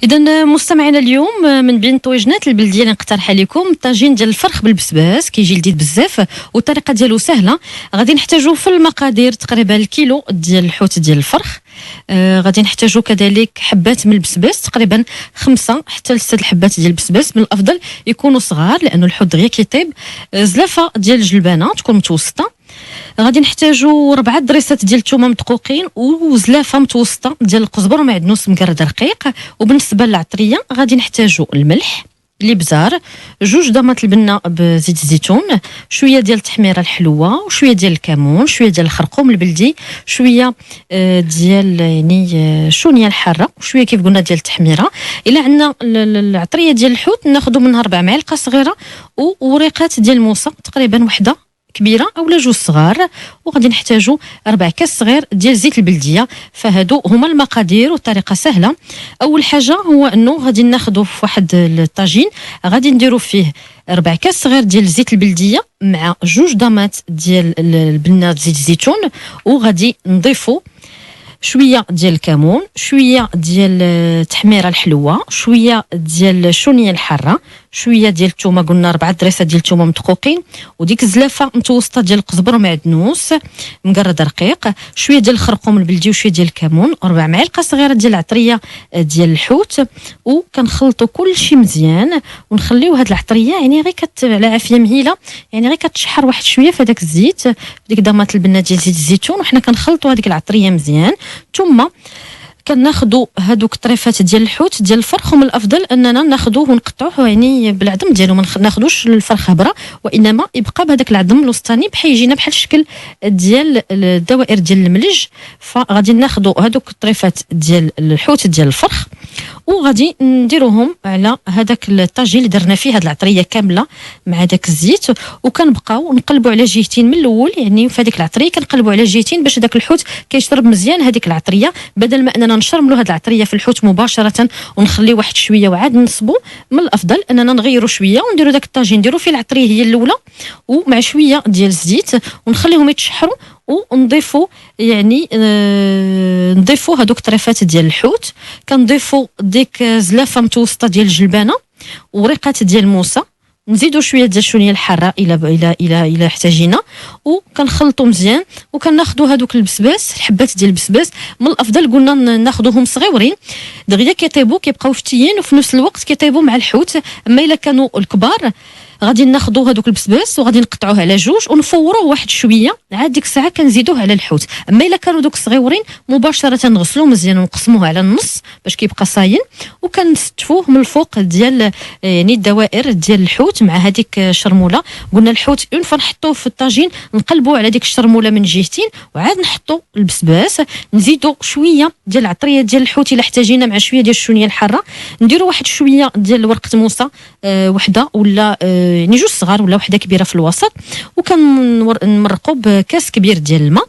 اذا مستمعينا اليوم من بين طويجنات البلديه اللي نقترح عليكم الطاجين ديال الفرخ بالبسباس، كيجي لذيذ بزاف والطريقه ديالو سهله. غادي نحتاجو في المقادير تقريبا الكيلو ديال الحوت ديال الفرخ. غادي نحتاجو كذلك حبات من البسباس، تقريبا 5 حتى ل 6 الحبات ديال البسباس، من الافضل يكونوا صغار لانه الحوت دغيا كيطيب. زلافه ديال الجلبانه تكون متوسطه. غادي نحتاجو 4 دريسات ديال الثومه مدقوقين وزلافه متوسطه ديال القزبر ومعدنوس مقرد رقيق. وبالنسبه للعطريه غادي نحتاجو الملح، الابزار، 2 ضمات البنه بزيت الزيتون، شويه ديال التحميره الحلوه، وشويه ديال الكمون، شويه ديال الخرقوم البلدي، شويه ديال الشونيه الحاره، وشويه كيف قلنا ديال التحميره. الا عندنا العطريه ديال الحوت ناخذ منها 4 معالق صغيره، ووريقات ديال الموسى تقريبا وحده كبيره اولا 2 صغار. وغادي نحتاجو 4 كاس صغير ديال زيت البلديه. فهادو هما المقادير والطريقه سهله. اول حاجه هو انه غادي ناخذو في واحد الطاجين، غادي نديرو فيه 4 كاس صغير ديال زيت البلديه مع 2 ضمات ديال البنه زيت الزيتون، وغادي نضيفو شويه ديال الكمون، شويه ديال التحميره الحلوه، شويه ديال الشونيه الحاره، شويه ديال الثومه، قلنا 4 دريسات ديال الثومه مدقوقين، وديك الزلافه متوسطه ديال القزبر ومعدنوس مقرد رقيق، شويه ديال الخرقوم البلدي وشويه ديال الكمون، 4 معالق صغيره ديال العطريه ديال الحوت. وكنخلطوا كل شيء مزيان ونخليو هاد العطريه يعني غير على عافيه مهيله، يعني غير كتشحر واحد شويه في هذاك الزيت، ديك ضمات البنه ديال زيت الزيتون، وحنا كنخلطوا هذيك العطريه مزيان. ثم كناخذوا هذوك الطريفات ديال الحوت ديال الفرخ، ومن الافضل اننا ناخذوه ونقطعوه يعني بالعظم ديالو، ما ناخذوش الفرخه هبره، وانما يبقى بهذاك العظم الوسطاني بحال يجينا بحال الشكل ديال الدوائر ديال الملج. فغادي ناخذوا هذوك الطريفات ديال الحوت ديال الفرخ وغادي نديروهم على هذاك الطاجين اللي درنا فيه هاد العطريه كامله مع داك الزيت، وكنبقاو نقلبوا على جهتين من الاول، يعني في هذيك العطريه كنقلبوا على جهتين باش داك الحوت كيشرب مزيان هذيك العطريه، بدل ما اننا نشرملوا هاد العطريه في الحوت مباشره ونخليه واحد شويه وعاد نصبوا. من الافضل اننا نغيروا شويه ونديروا داك الطاجين نديروا فيه العطريه هي الاولى ومع شويه ديال الزيت ونخليهم يتشحروا، ونضيفوا يعني نضيفوا هذوك الطريفات ديال الحوت، كنضيفوا ديك زلافه متوسطه ديال الجلبانه وريقات ديال الموسى، نزيدوا شويه ديال الشونيه الحاره الى احتاجينا، وكنخلطوا مزيان. وكناخذوا هذوك البسباس، الحبات ديال البسباس من الافضل قلنا ناخذوهم صغيورين دغيا كيطيبوا كيبقاو فتيين وفي نفس الوقت كيطيبوا مع الحوت. اما الا كانوا الكبار غادي ناخذوا هذوك البسباس وغادي نقطعوه على 2 ونفوروه واحد شويه، عاد ديك الساعه كنزيدوه على الحوت. اما الا كانوا دوك صغيورين مباشره نغسلوه مزيان ونقسموه على النص باش كيبقى صاين، وكنستفوه من الفوق ديال يعني الدوائر ديال الحوت مع هذيك الشرموله. قلنا الحوت اون فوا نحطوه في الطاجين نقلبوا على ديك الشرموله من جهتين، وعاد نحطوا البسباس، نزيدوا شويه ديال العطريه ديال الحوت الا احتاجينا مع شويه ديال الشونيه الحاره، نديروا واحد شويه ديال ورقه موسى وحده ولا يعني 2 صغار ولا وحده كبيره في الوسط، وكنمرقوا بكاس كبير ديال الماء،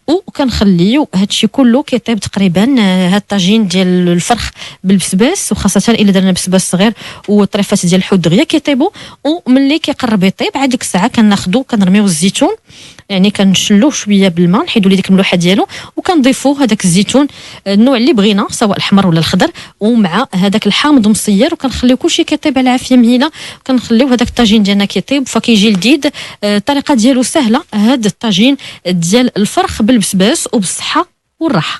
وكنخليو هادشي كله كيطيب تقريبا. هاد الطاجين ديال الفرخ بالبسباس وخاصه الا درنا بسباس صغير والطريفات ديال الحوت دغيا كيطيبوا، وملي كيقرب يطيب عاد ديك الساعه كناخذو كنرميو الزيتون، يعني كنشلوه شويه بالماء نحيدوا ليه ديك الملوحه ديالو، وكنضيفوا هذاك الزيتون النوع اللي بغينا سواء الاحمر ولا الخضر، ومع هذاك الحامض مصير، وكنخليو كلشي كيطيب على عافيه مهيله، كنخليو هذاك الطاجين ديالنا كيطيب فكيجي لذيذ. الطريقه ديالو سهله، هذا الطاجين ديال الفرخ بالبسباس وبالصحه والراحه.